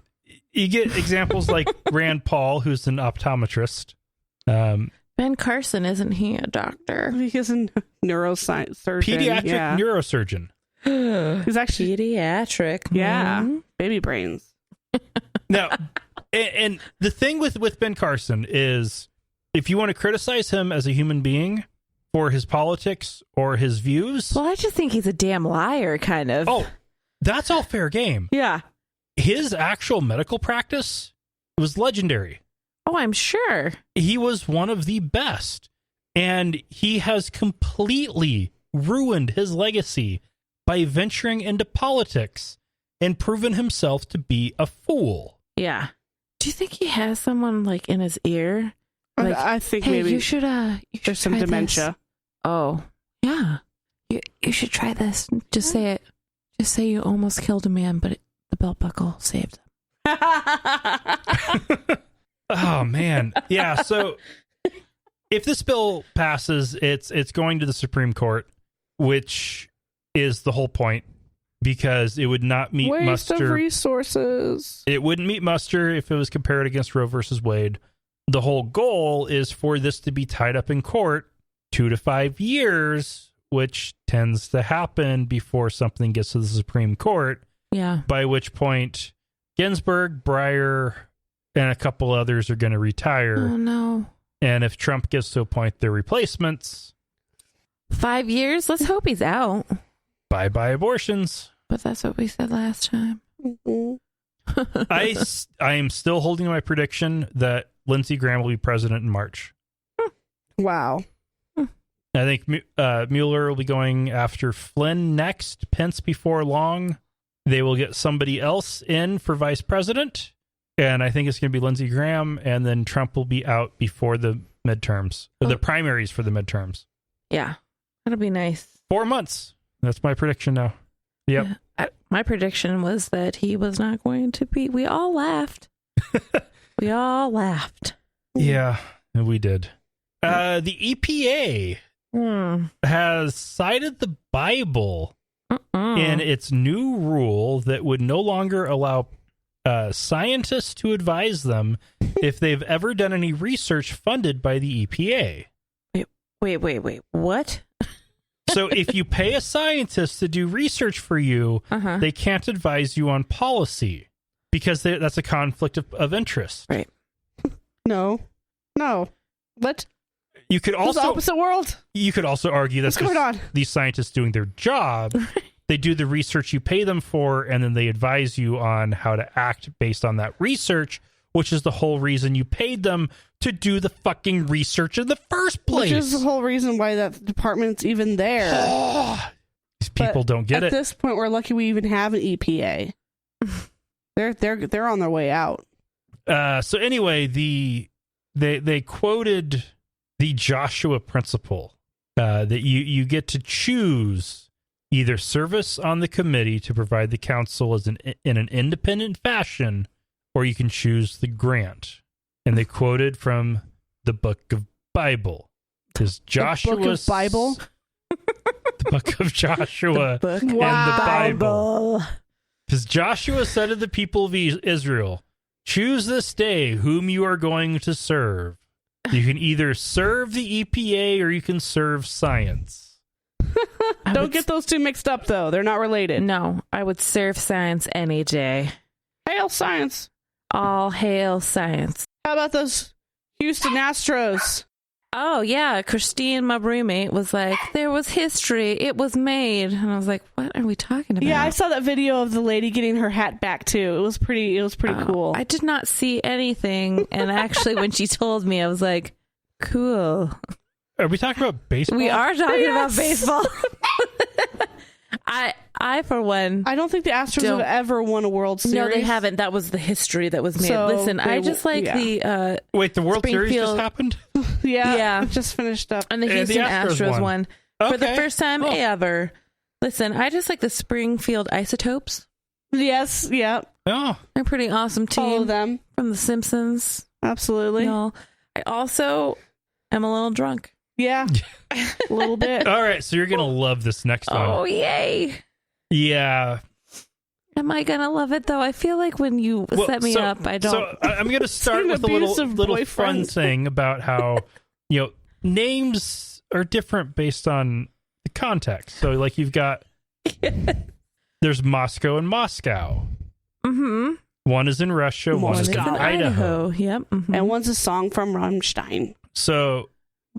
You get examples like Rand Paul, who's an optometrist. Ben Carson, isn't he a doctor? He is a neuroscience surgeon. Pediatric neurosurgeon. He's actually, Pediatric. yeah, baby brains. Now, and the thing with Ben Carson is, if you want to criticize him as a human being for his politics or his views, Well, I just think he's a damn liar, kind of. oh, that's all fair game. Yeah. His actual medical practice was legendary. Oh, I'm sure. He was one of the best, and he has completely ruined his legacy by venturing into politics and proven himself to be a fool. Yeah. Do you think he has someone like in his ear? Like, I think hey, maybe you should there's some try this. dementia. Oh, yeah. You should try this. Just say it. Just say you almost killed a man, but the belt buckle saved him. Oh man. Yeah, so if this bill passes, it's going to the Supreme Court, which is the whole point, because it would not meet Waste muster. of resources. It wouldn't meet muster if it was compared against Roe versus Wade. The whole goal is for this to be tied up in court 2 to 5 years, which tends to happen before something gets to the Supreme Court, Yeah. by which point Ginsburg, Breyer, and a couple others are going to retire. Oh, no. And if Trump gets to appoint their replacements, 5 years? Let's hope he's out. Bye-bye abortions. But that's what we said last time. Mhm. I am still holding my prediction that Lindsey Graham will be president in March. Wow. I think Mueller will be going after Flynn next, Pence before long. They will get somebody else in for vice president, and I think it's going to be Lindsey Graham, and then Trump will be out before the midterms, or the primaries for the midterms. Yeah, that'll be nice. 4 months. That's my prediction now. Yep. My prediction was that he was not going to be. We all laughed. We all laughed. Yeah, we did. The EPA has cited the Bible in its new rule that would no longer allow scientists to advise them if they've ever done any research funded by the EPA. Wait. What? So if you pay a scientist to do research for you, they can't advise you on policy because that's a conflict of interest. Right. No. What? You could also the opposite world. You could also argue that's What's going on? These scientists doing their job. They do the research you pay them for, and then they advise you on how to act based on that research, which is the whole reason you paid them to do the fucking research in the first place. Which is the whole reason why that department's even there. These people don't get it. At it. this point, we're lucky we even have an EPA. They're on their way out. So anyway, they quoted the Joshua principle that you get to choose either service on the committee to provide the council in an independent fashion, or you can choose the grant. And they quoted from the Book of Bible. Because Joshua, the Book of Bible? The Book of Joshua The book and the Bible. Because Joshua said to the people of Israel, choose this day whom you are going to serve. You can either serve the EPA or you can serve science. Don't get those two mixed up, though. They're not related. No, I would serve science any day. Hail science. All hail science. How about those Houston Astros? Oh, yeah. Christine, my roommate, was like, there was history. It was made. And I was like, what are we talking about? Yeah, I saw that video of the lady getting her hat back, too. It was pretty cool. I did not see anything. And actually, when she told me, I was like, cool. Are we talking about baseball? We are talking about baseball. I, for one, I don't think the Astros have ever won a World Series. No, they haven't. That was the history that was made. So listen, I just like the... Wait, the World Series just happened? Yeah. It just finished up. And the Houston Astros won. For the first time ever. Listen, I just like the Springfield Isotopes. Yes, yeah. Oh. They're a pretty awesome team. Follow them. From The Simpsons. Absolutely. No, I also am a little drunk. Yeah, a little bit. All right, so you're going to love this next one. Oh, yay. Yeah. Am I going to love it, though? I feel like when you set me up, I don't. So I'm going to start with a little fun thing about how, names are different based on the context. So, like, you've got, there's Moscow and Moscow. Mm-hmm. One is in Russia, one is in Idaho. Yep. Mm-hmm. And one's a song from Rammstein. So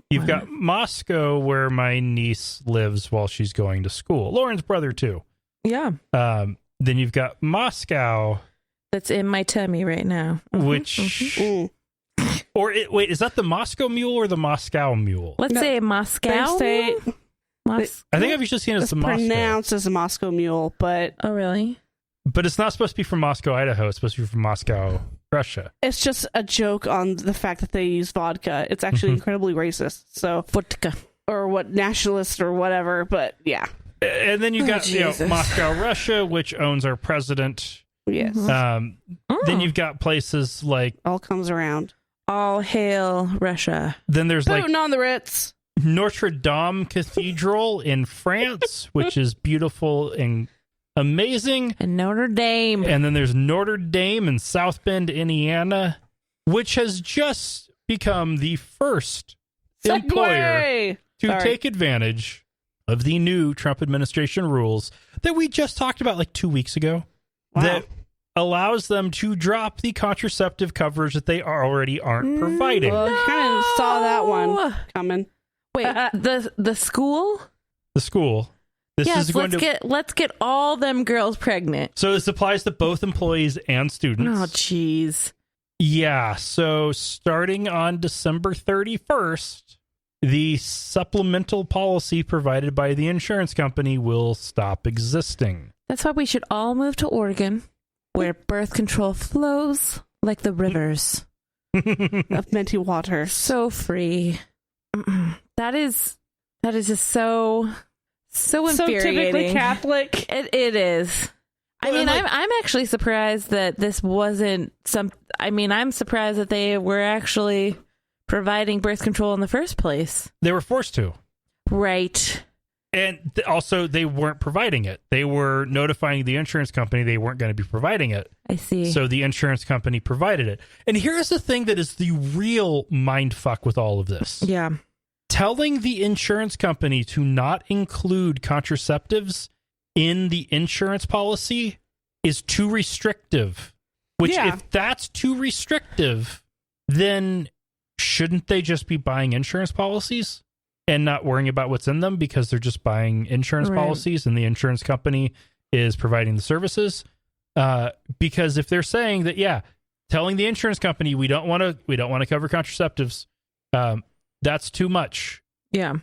you've got Moscow, where my niece lives while she's going to school. Lauren's brother, too. Yeah. Then you've got Moscow. That's in my tummy right now. Mm-hmm. Which... Mm. Wait, is that the Moscow Mule or the Moscow Mule? Let's say Moscow. They say... I think I've usually seen it as the Moscow. It's pronounced as a Moscow Mule, but... Oh, really? But it's not supposed to be from Moscow, Idaho. It's supposed to be from Moscow, Russia. It's just a joke on the fact that they use vodka. It's actually incredibly racist. So vodka, or what, nationalist or whatever. But yeah. And then you got Moscow, Russia, which owns our president. Yes. Then you've got places like all comes around. All hail Russia. Then there's Putin on the Ritz. Notre Dame Cathedral in France, which is beautiful and amazing. And Notre Dame. And then there's Notre Dame in South Bend, Indiana, which has just become the first employer to take advantage of the new Trump administration rules that we just talked about like 2 weeks ago. Wow. That allows them to drop the contraceptive coverage that they already aren't providing. Well, I kind of saw that one coming. Wait, the school? The school. This Yes, is going to. the school. The school. This Yes, is going let's get all them girls pregnant. So this applies to both employees and students. Oh, jeez. Yeah. So starting on December 31st, the supplemental policy provided by the insurance company will stop existing. That's why we should all move to Oregon, where birth control flows like the rivers Of minty water. so free. That is just so infuriating. So typically Catholic. It is. I Well, mean, and, like- I'm actually surprised that this wasn't I'm surprised that they were actually providing birth control in the first place. They were forced to. Right. And also, they weren't providing it. They were notifying the insurance company they weren't going to be providing it. I see. So the insurance company provided it. And here's the thing that is the real mind fuck with all of this. Yeah. Telling the insurance company to not include contraceptives in the insurance policy is too restrictive. Which, Yeah. if that's too restrictive, then shouldn't they just be buying insurance policies and not worrying about what's in them because they're just buying insurance Right. policies and the insurance company is providing the services? Because if they're saying that, yeah, telling the insurance company we don't want to cover contraceptives, that's too much. Yeah.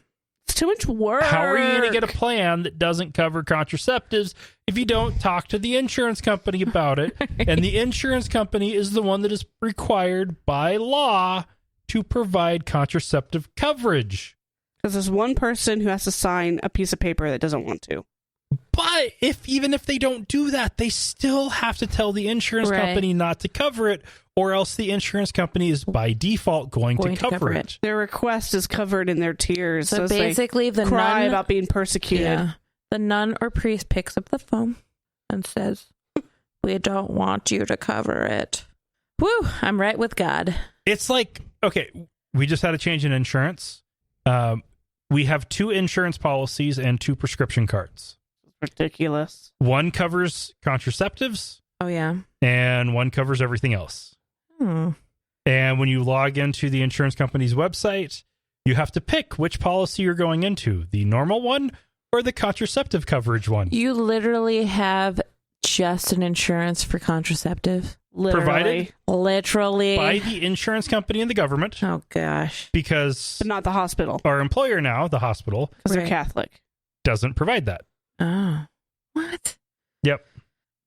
It's too much work. How are you going to get a plan that doesn't cover contraceptives if you don't talk to the insurance company about it? And the insurance company is the one that is required by law to provide contraceptive coverage. Because there's one person who has to sign a piece of paper that doesn't want to. But even if they don't do that, they still have to tell the insurance Right. company not to cover it, or else the insurance company is by default going to cover it. Their request is covered in their tears. So as they basically, the cry nun, about being persecuted. yeah, the nun or priest picks up the phone and says, "We don't want you to cover it." Woo! I'm right with God. It's like, okay, we just had a change in insurance. We have 2 insurance policies and 2 prescription cards. Ridiculous. One covers contraceptives Oh yeah. and one covers everything else. And when you log into the insurance company's website, you have to pick which policy you're going into, the normal one or the contraceptive coverage one. You literally have just an insurance for contraceptive. Literally. Provided Literally. by the insurance company and the government, Oh gosh. because But not the hospital. our employer now, the hospital, Because Right. they're Catholic. doesn't provide that. Oh. What? Yep.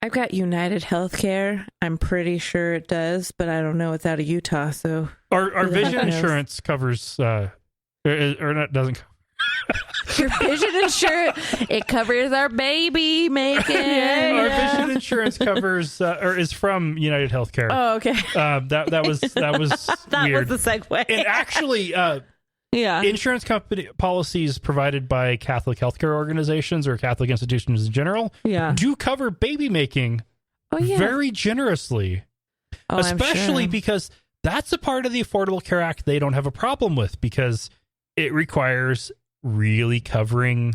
I've got United Healthcare. I'm pretty sure it does, but I don't know. It's out of Utah, so Our Who the heck vision knows? insurance covers, or not, doesn't cover. your vision insurance, it covers our baby making. Our vision insurance covers or is from United Healthcare. Oh, okay. That was That weird. was the segue. And actually, yeah. insurance company policies provided by Catholic healthcare organizations or Catholic institutions in general Yeah. do cover baby making Oh, yeah. very generously, Oh, I'm especially sure. because that's a part of the Affordable Care Act they don't have a problem with because it requires really covering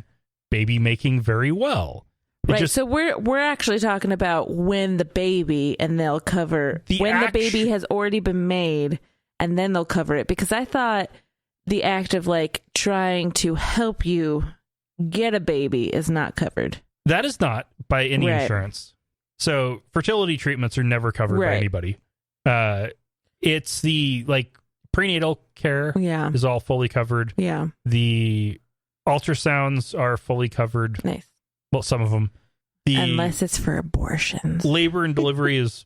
baby making very well. It Right. just- So we're actually talking about when the baby, and they'll cover The when the act- baby has already been made, and then they'll cover it. Because I thought the act of like trying to help you get a baby is not covered. that is not by any Right. insurance. So fertility treatments are never covered by Right. anybody. It's the like prenatal care Yeah. is all fully covered. Yeah. The ultrasounds are fully covered. Nice. Well, some of them. The Unless it's for abortions. labor and delivery is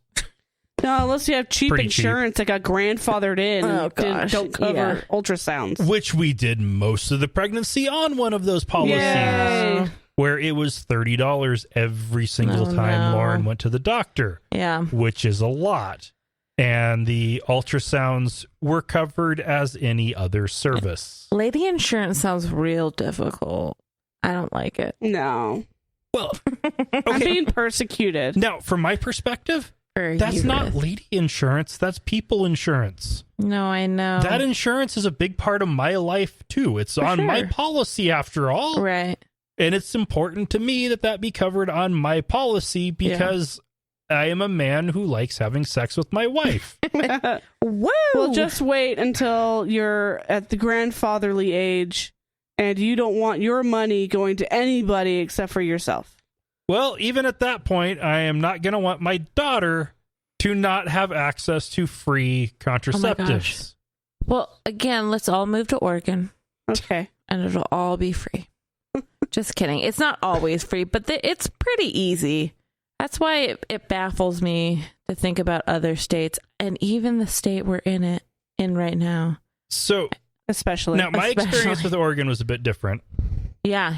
No, unless you have cheap Pretty cheap. insurance that got grandfathered in Oh, and gosh. don't cover Yeah. ultrasounds. which we did most of the pregnancy on one of those policies Yay. where it was $30 every single Oh, time no. Lauren went to the doctor, Yeah. which is a lot. And the ultrasounds were covered as any other service. Lady insurance sounds real difficult. I don't like it. No. Well, I'm okay. being persecuted. Now, from my perspective, For that's you, not Ruth. lady insurance. That's people insurance. No, I know. That insurance is a big part of my life, too. It's For on my sure. policy, after all. Right. And it's important to me that that be covered on my policy because I am a man who likes having sex with my wife. Woo! Well, just wait until you're at the grandfatherly age and you don't want your money going to anybody except for yourself. Well, even at that point, I am not going to want my daughter to not have access to free contraceptives. Well, again, let's all move to Oregon. Okay. And it'll all be free. Just kidding. It's not always free, but it's pretty easy. That's why it baffles me to think about other states and even the state we're in right now. So, especially now my experience with Oregon was a bit different. Yeah.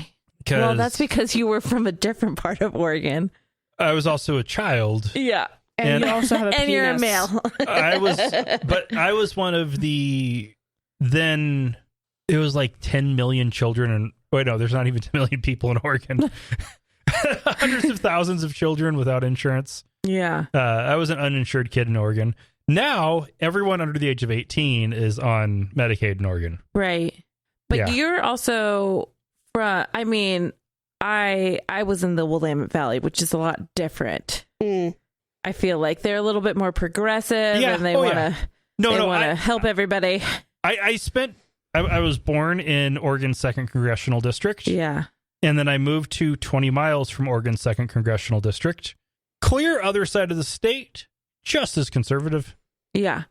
Well, that's because you were from a different part of Oregon. I was also a child. Yeah. And you also have a penis. And you're a male. I was one of the, then it was like 10 million children. And wait, no, there's not even 10 million people in Oregon. Hundreds of thousands of children without insurance. Yeah. I was an uninsured kid in Oregon. Now, everyone under the age of 18 is on Medicaid in Oregon. Right. But Yeah. you're also from, I mean, I was in the Willamette Valley, which is a lot different. I feel like they're a little bit more progressive and they want to help everybody. I was born in Oregon's 2nd Congressional District. Yeah. And then I moved to 20 miles from Oregon's 2nd Congressional District. Clear other side of the state, just as conservative. Yeah.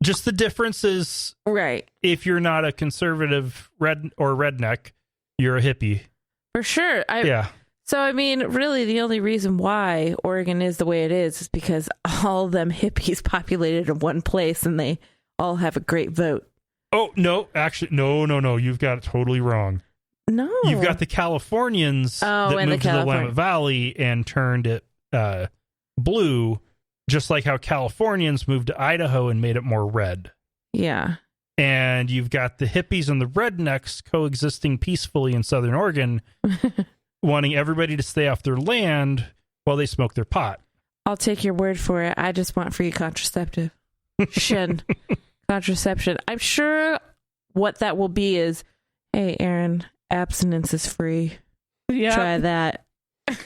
Just the difference is, right. If you're not a conservative redneck, you're a hippie. For sure. Yeah. So, I mean, really the only reason why Oregon is the way it is because all them hippies populated in one place and they all have a great vote. Oh, no, actually, no. You've got it totally wrong. No. You've got the Californians that moved to the Willamette Valley and turned it blue, just like how Californians moved to Idaho and made it more red. Yeah. And you've got the hippies and the rednecks coexisting peacefully in Southern Oregon, wanting everybody to stay off their land while they smoke their pot. I'll take your word for it. I just want free contraception. Contraception. I'm sure what that will be is, hey, Erin, abstinence is free. Yeah. Try that.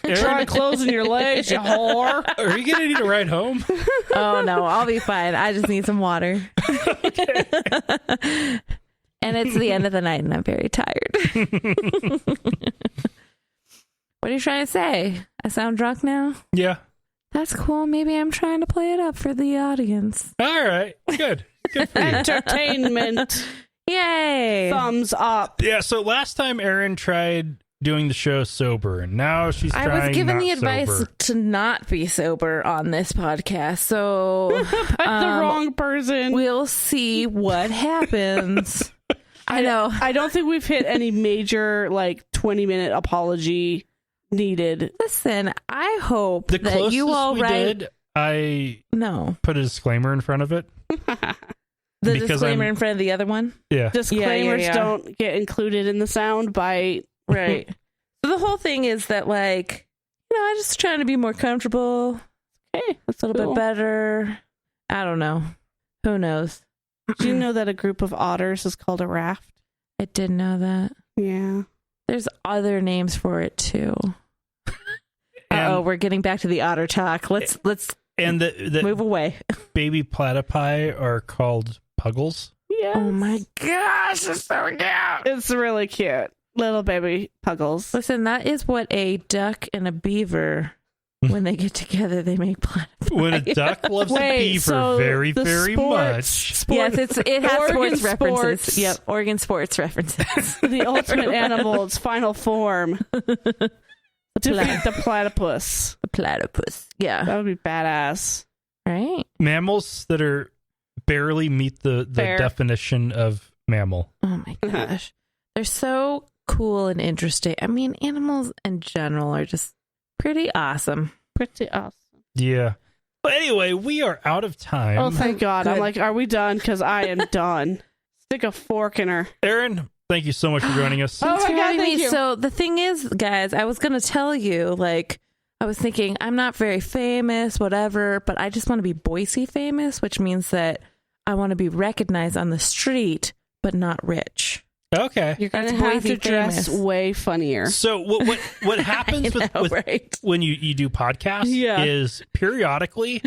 Try closing your legs, you whore. Are you going to need a ride home? Oh, no, I'll be fine. I just need some water. And it's the end of the night and I'm very tired. What are you trying to say? I sound drunk now? Yeah. That's cool. Maybe I'm trying to play it up for the audience. All right. Good. Good for you. Entertainment. Yay. Thumbs up. Yeah, so last time Erin tried doing the show sober, and now she's trying I was given not the advice sober. to not be sober on this podcast, so By the wrong person. we'll see what happens. I know. I don't think we've hit any major 20-minute apology needed. Listen, I hope The that closest you all we write. did, I No, put a disclaimer in front of it. the Because disclaimer I'm- in front of the other one. Yeah. Disclaimers Yeah. don't get included in the sound bite. Right. So the whole thing is that, I'm just trying to be more comfortable, Hey, that's a little bit better. I don't know. Who knows? Do you know that a group of otters is called a raft? I didn't know that. Yeah. There's other names for it too. And- We're getting back to the otter talk. Let's And the move away. baby platypi are called puggles. Yeah. Oh my gosh, it's so cute. It's really cute. Little baby puggles. Listen, that is what a duck and a beaver, when they get together, they make platypi. When a duck loves a beaver so very, the very sports- much. Yes, it has Oregon sports references. sports. Yep, Oregon sports references. The ultimate animal, its final form. Defeat the platypus. The platypus. Yeah. That would be badass. Right? Mammals that are barely meet the Fair. definition of mammal. Oh my gosh. They're so cool and interesting. I mean, animals in general are just pretty awesome. Pretty awesome. Yeah. But anyway, we are out of time. Oh, thank God. Good. I'm like, are we done? Because I am done. Stick a fork in her. Erin, thank you so much for joining us. Oh my For God, having thank me. you. So the thing is, guys, I was going to tell you, I was thinking I'm not very famous, whatever, but I just want to be Boise famous, which means that I want to be recognized on the street, but not rich. Okay. You're And going I have to dress way funnier. So what happens with right? when you do podcasts Yeah. is periodically,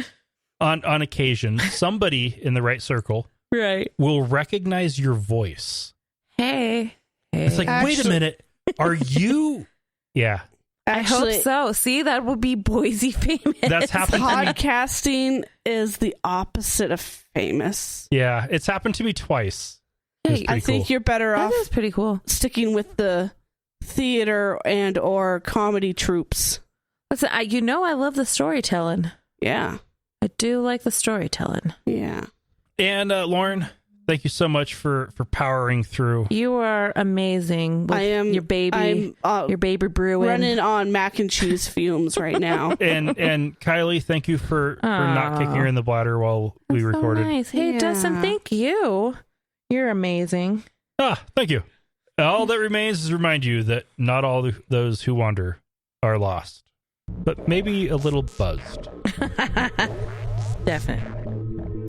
on occasion, somebody in the right circle Right. will recognize your voice. Hey. It's like, wait a minute, are you? Yeah, I hope Actually, so. See, that would be Boise famous. that's happened to me. podcasting is the opposite of famous. Yeah, it's happened to me twice. It's Hey, pretty I think cool. you're better That off is pretty cool. sticking with the theater and or comedy troops. Listen, I love the storytelling. Yeah. I do like the storytelling. Yeah. And Lauren, thank you so much for powering through. You are amazing. With I am your baby. I'm Your baby brewing. running on mac and cheese fumes right now. And Kylie, thank you for not kicking her in the bladder while we That's recorded. So nice. Hey, Yeah. Dustin, thank you. You're amazing. Thank you. All that remains is to remind you that not all those who wander are lost, but maybe a little buzzed. Definitely.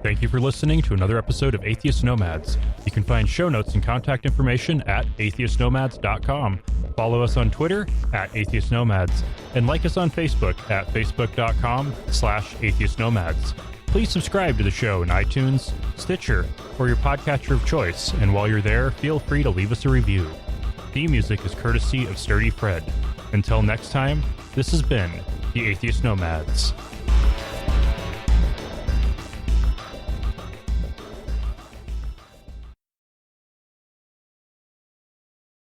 Thank you for listening to another episode of Atheist Nomads. You can find show notes and contact information at atheistnomads.com. Follow us on Twitter at Atheist Nomads and like us on Facebook at facebook.com/Atheist Nomads. Please subscribe to the show in iTunes, Stitcher, or your podcatcher of choice. And while you're there, feel free to leave us a review. Theme music is courtesy of Sturdy Fred. Until next time, this has been the Atheist Nomads.